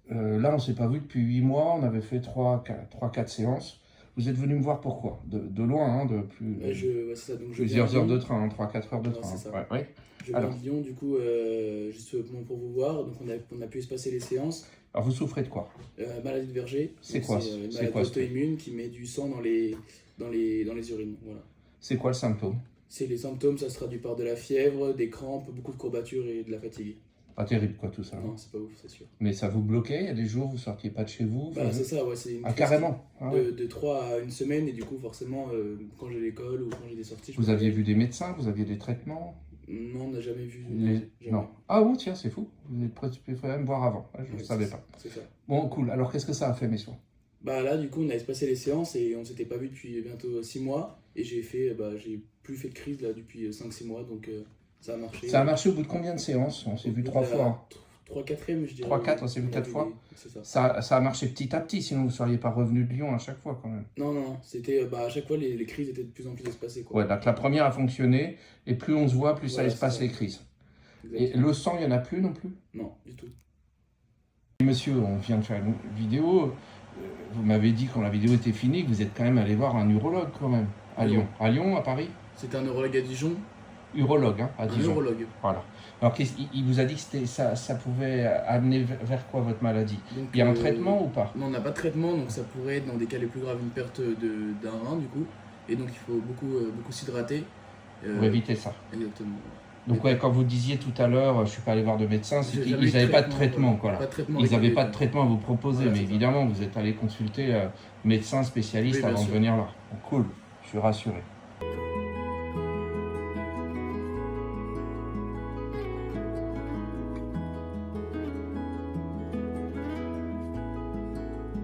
Là, on ne s'est pas vu depuis 8 mois, on avait fait 3-4 séances. Vous êtes venu me voir pourquoi? De loin, hein, de Ouais, c'est ça. Donc je viens plusieurs de heures Lyon. de train, 3-4 heures de Ouais, train. c'est Hein. ça. Ouais, ouais. Je viens Alors, de Lyon, du coup, juste pour vous voir. Donc on a pu espacer les séances. alors, vous souffrez de quoi? Maladie de Verger. C'est Donc quoi, c'est une c'est maladie quoi ce truc? auto-immune qui met du sang dans les urines. Voilà. C'est quoi le symptôme? C'est les symptômes, ça se traduit par de la fièvre, des crampes, beaucoup de courbatures et de la fatigue. Pas terrible, quoi, tout ça. Hein. Non, c'est pas ouf, c'est sûr. Mais ça vous bloquait? Il y a des jours où vous sortiez pas de chez vous? Bah, c'est ça, ouais, c'est une Ah, crise carrément? Ah, ouais. de 3 à une semaine, et du coup, forcément, quand j'ai l'école ou quand j'ai des sorties, je Vous peux aviez pas- vu des médecins? Vous aviez des traitements? Non, on n'a jamais vu. Jamais. Non. Ah oui, tiens, c'est fou. Vous êtes préféré me voir avant. Ouais, je ne Ouais, savais pas. c'est ça. Bon, cool. Alors, qu'est-ce que ça a fait, mes soins? Bah là, du coup, on a espacé les séances et on s'était pas vu depuis bientôt 6 mois. Et j'ai plus fait de crise là depuis 5-6 mois, donc ça a marché. Ça a marché au bout de combien de séances? On s'est vu 3 fois. 3-4e, je dirais. 3-4, on s'est vu On a 4 vu fois. C'est ça. Ça a marché petit à petit, sinon vous ne seriez pas revenu de Lyon à chaque fois quand même. Non, non, c'était à chaque fois les crises étaient de plus en plus espacées, quoi. Ouais, donc la première a fonctionné, et plus on se voit, plus ça Voilà, espace c'est ça. les crises. Et Exactement. le sang, il n'y en a plus non plus? Non, du tout. Monsieur, on vient de faire une vidéo. Vous m'avez dit quand la vidéo était finie que vous êtes quand même allé voir un urologue quand même, à Oui. Lyon. À Lyon, à Paris? C'était un neurologue à Dijon. Urologue, hein, à Un Dijon. neurologue. Voilà. Alors, il vous a dit que ça pouvait amener vers quoi votre maladie? Donc, Il y a un traitement ou pas? Non, on n'a pas de traitement, donc ça pourrait être dans des cas les plus graves une perte d'un rein, du coup. Et donc il faut beaucoup s'hydrater. Pour éviter ça. Exactement. Donc, ouais, quand vous disiez tout à l'heure, je ne suis pas allé voir de médecin, c'est J'ai qu'ils jamais eu de n'avaient pas de traitement, traitement. Quoi, là. Pas de traitement Ils avec n'avaient les- pas de traitement à vous proposer, Voilà, mais c'est ça. évidemment, vous êtes allé consulter médecin spécialiste Oui, bien avant de sûr. venir là. Bon, cool, je suis rassuré.